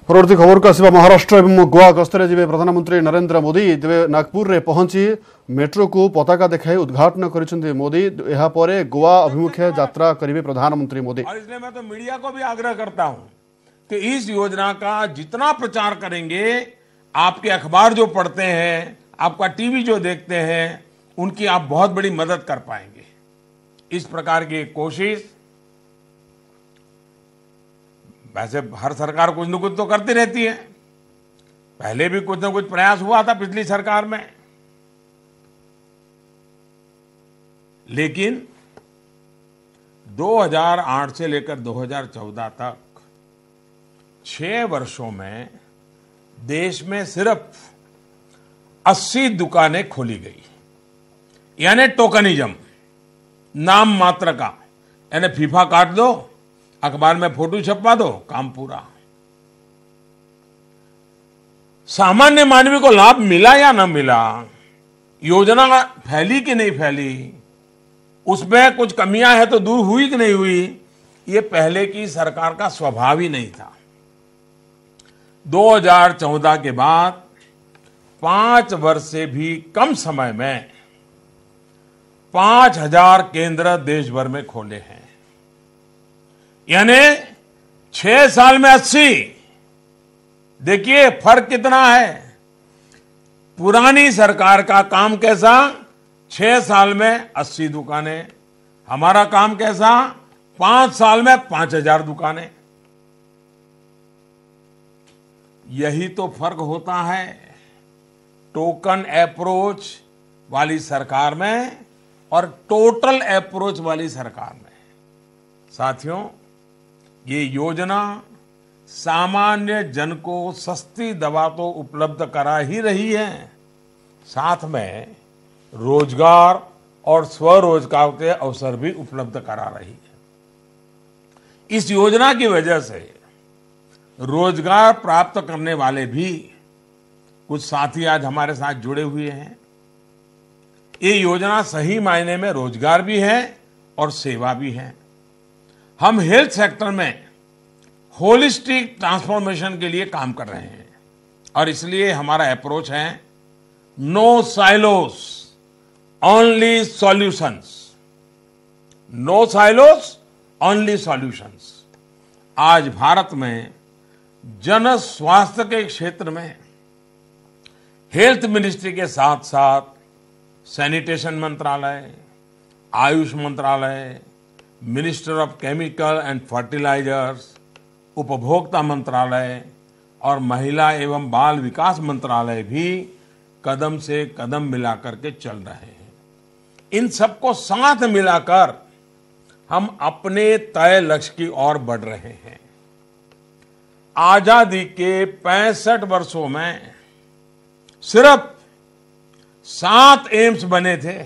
परवर्ती खबर को आसवा महाराष्ट्र एवं गोवा गस्तर जी प्रधानमंत्री नरेंद्र मोदी तेज नागपुर में पहुंची मेट्रो को पताका देखाई उद्घाटन कर मोदी। यह पर गोवा अभिमुखे यात्रा करेंगे प्रधानमंत्री मोदी। और इसलिए मैं तो मीडिया को भी आग्रह करता हूं कि इस योजना का जितना प्रचार करेंगे, आपके अखबार जो पढ़ते हैं, आपका टीवी जो देखते हैं, उनकी आप बहुत बड़ी मदद कर पाएंगे। इस प्रकार की कोशिश वैसे हर सरकार कुछ न कुछ तो करती रहती है। पहले भी कुछ न कुछ प्रयास हुआ था पिछली सरकार में, लेकिन 2008 से लेकर 2014 तक 6 वर्षों में देश में सिर्फ 80 दुकानें खोली गई, यानी टोकनिज्म, नाम मात्र का, यानी फीफा काट दो, अखबार में फोटो छपवा दो, काम पूरा। सामान्य मानवी को लाभ मिला या न मिला, योजना फैली कि नहीं फैली, उसमें कुछ कमियां हैं तो दूर हुई कि नहीं हुई, ये पहले की सरकार का स्वभाव ही नहीं था। 2014 के बाद 5 वर्ष से भी कम समय में 5000 केंद्र देश भर में खोले हैं, यानी 6 साल में 80। देखिए फर्क कितना है। पुरानी सरकार का काम कैसा, 6 साल में 80 दुकानें, हमारा काम कैसा, 5 साल में 5000 दुकानें। यही तो फर्क होता है टोकन अप्रोच वाली सरकार में और टोटल अप्रोच वाली सरकार में। साथियों, ये योजना सामान्य जन को सस्ती दवा तो उपलब्ध करा ही रही है, साथ में रोजगार और स्वरोजगार के अवसर भी उपलब्ध करा रही है। इस योजना की वजह से रोजगार प्राप्त करने वाले भी कुछ साथी आज हमारे साथ जुड़े हुए हैं। ये योजना सही मायने में रोजगार भी है और सेवा भी है। हम हेल्थ सेक्टर में होलिस्टिक ट्रांसफॉर्मेशन के लिए काम कर रहे हैं और इसलिए हमारा अप्रोच है no silos, only solutions. No silos, only solutions. आज भारत में जन स्वास्थ्य के क्षेत्र में हेल्थ मिनिस्ट्री के साथ साथ सैनिटेशन मंत्रालय, आयुष मंत्रालय, minister of chemical and fertilizers, उपभोक्ता मंत्रालय और महिला एवं बाल विकास मंत्रालय भी कदम से कदम मिलाकर के चल रहे हैं। इन सबको साथ मिलाकर हम अपने तय लक्ष्य की ओर बढ़ रहे हैं। आजादी के 65 वर्षों में सिर्फ 7 एम्स बने थे।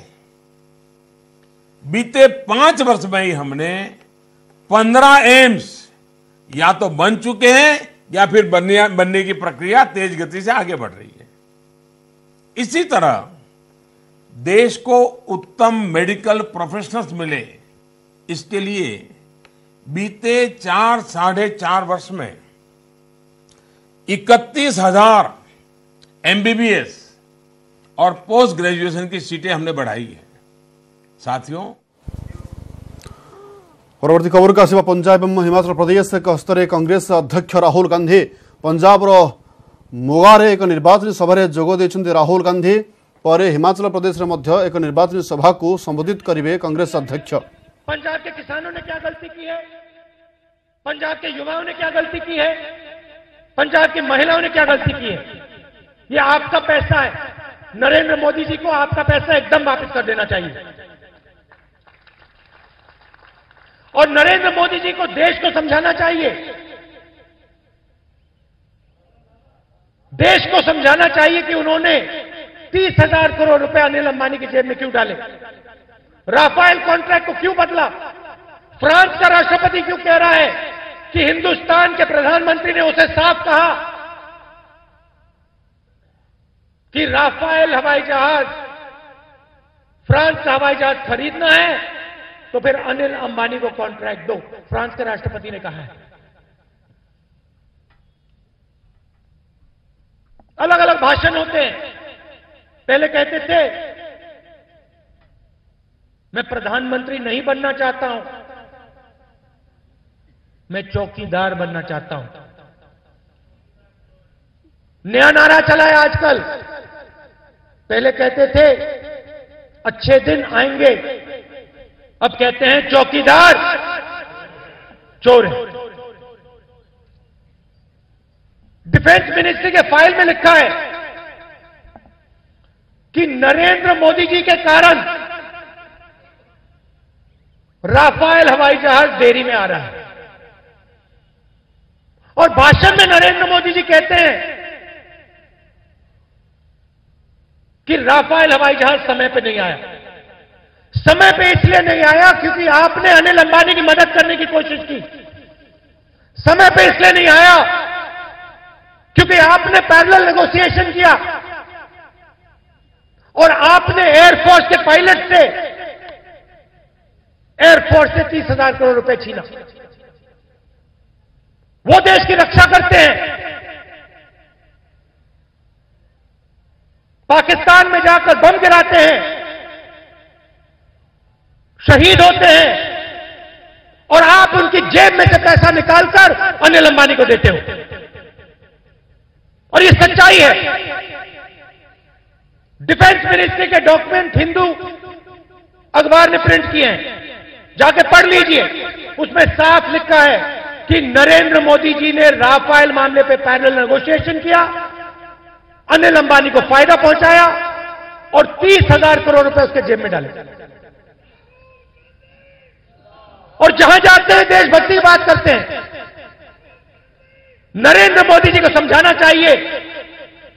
बीते 5 वर्ष में ही हमने 15 एम्स या तो बन चुके हैं या फिर बनने की प्रक्रिया तेज गति से आगे बढ़ रही है। इसी तरह देश को उत्तम मेडिकल प्रोफेशनल्स मिले, इसके लिए बीते 4-4.5 वर्ष में 31,000 एमबीबीएस और पोस्ट ग्रेजुएशन की सीटें हमने बढ़ाई है। साथियों, परवर्ती खबर को आसवा पंजाब एवं हिमाचल प्रदेश गस्तर कांग्रेस अध्यक्ष राहुल गांधी पंजाब मोगारे एक निर्वाचन सभा जोग देइछन्ति। राहुल गांधी पर हिमाचल प्रदेश में मध्य एक निर्वाचन सभा को संबोधित करेंगे कांग्रेस अध्यक्ष। पंजाब के किसानों ने क्या गलती की है, पंजाब के युवाओं ने क्या गलती की है, पंजाब की महिलाओं ने क्या गलती की है, ये आपका पैसा है। नरेंद्र मोदी जी को आपका पैसा एकदम वापस कर देना चाहिए और नरेंद्र मोदी जी को देश को समझाना चाहिए, देश को समझाना चाहिए कि उन्होंने 30,000 करोड़ रुपए अनिल अंबानी की जेब में क्यों डाले, राफेल कॉन्ट्रैक्ट को क्यों बदला, फ्रांस का राष्ट्रपति क्यों कह रहा है कि हिंदुस्तान के प्रधानमंत्री ने उसे साफ कहा कि राफेल हवाई जहाज, फ्रांस का हवाई जहाज खरीदना है तो फिर अनिल अंबानी को कॉन्ट्रैक्ट दो, फ्रांस के राष्ट्रपति ने कहा है। अलग अलग भाषण होते हैं। पहले कहते थे मैं प्रधानमंत्री नहीं बनना चाहता हूं, मैं चौकीदार बनना चाहता हूं। नया नारा चला है आजकल। पहले कहते थे अच्छे दिन आएंगे, अब कहते हैं चौकीदार चोर है। डिफेंस मिनिस्ट्री के फाइल में लिखा है कि नरेंद्र मोदी जी के कारण राफेल हवाई जहाज देरी में आ रहा है। और भाषण में नरेंद्र मोदी जी कहते हैं कि राफेल हवाई जहाज समय पे नहीं आया। समय पे इसलिए नहीं आया क्योंकि आपने अनिल अंबानी की मदद करने की कोशिश की। समय पे इसलिए नहीं आया क्योंकि आपने पैरेलल नेगोशिएशन किया और आपने एयरफोर्स के पायलट से एयरफोर्स से 30,000 करोड़ रुपए छीना। वो देश की रक्षा करते हैं, पाकिस्तान में जाकर बम गिराते हैं, शहीद होते हैं, और आप उनकी जेब में से पैसा निकालकर अनिल अंबानी को देते हो। और ये सच्चाई है। डिफेंस मिनिस्ट्री के डॉक्यूमेंट हिंदू अखबार ने प्रिंट किए हैं, जाके पढ़ लीजिए। उसमें साफ लिखा है कि नरेंद्र मोदी जी ने राफेल मामले पे पैरेलल नेगोशिएशन किया, अनिल अंबानी को फायदा पहुंचाया और 30,000 करोड़ रुपए उसके जेब में डाले। और जहां जाते हैं देशभक्ति की बात करते हैं। नरेंद्र मोदी जी को समझाना चाहिए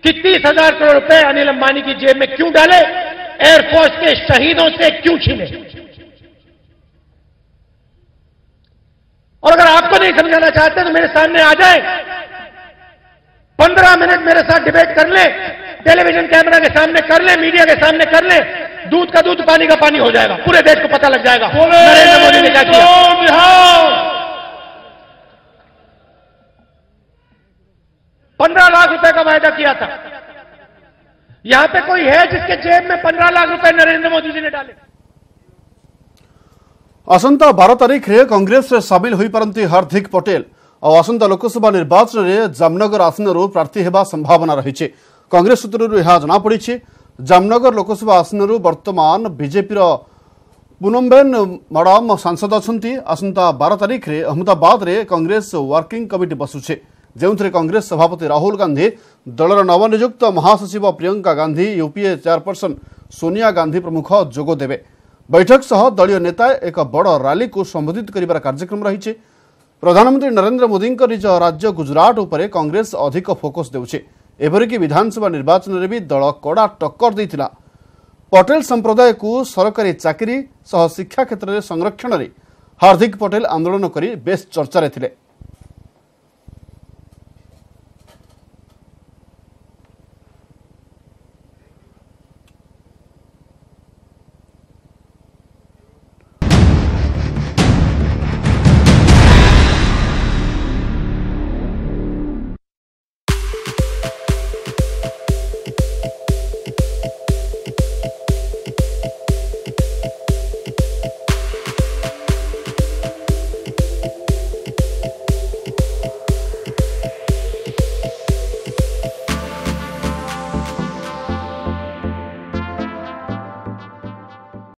कि 30,000 करोड़ रुपए अनिल अंबानी की जेब में क्यों डाले, एयरफोर्स के शहीदों से क्यों छीने। और अगर आपको नहीं समझाना चाहते तो मेरे सामने आ जाए, 15 मिनट मेरे साथ डिबेट कर ले, टेलीविजन कैमरा के सामने कर ले, मीडिया के सामने कर ले, दूध का दूध पानी का पानी हो जाएगा। पूरे देश को पता लग जाएगा नरेंद्र मोदी ने क्या किया। 15 लाख रुपए का वायदा किया था। यहां पे कोई है जिसके जेब में 15 लाख रुपए नरेंद्र मोदी जी ने डाले? आसंता 12 तारीख रे कांग्रेस रे शामिल होई परंती हार्दिक पटेल और आसंता लोकसभा निर्वाचन रे जामनगर आसनरू प्रार्थी हेबा संभावना रही। कांग्रेस सूत्ररू यह जना पड़ी। जामनगर लोकसभा आसनरू वर्तमान बीजेपी पूनमबेन मैडम सांसद अच्छा। आसंता 12 तारीख रे अहमदाबाद रे कांग्रेस वर्किंग कमिटी बसुचे, जो कांग्रेस सभापति राहुल गांधी, दलर नवनियुक्त महासचिव प्रियंका गांधी, यूपीए चेयरपर्सन सोनिया गांधी प्रमुख जोग देवे। बैठक सह दलीय नेता एक बड़ रैली को संबोधित कर कार्यक्रम रही। प्रधानमंत्री नरेंद्र मोदी निज राज्य गुजरात उपरे कांग्रेस अधिक फोकस देउछे। एपरिक विधानसभा निर्वाचन में भी दल कड़ा टक्कर देइथिला। पटेल संप्रदाय को सरकारी चाकरी सह शिक्षा क्षेत्र में संरक्षण में हार्दिक पटेल आंदोलन कर बेस चर्चा रे थिले।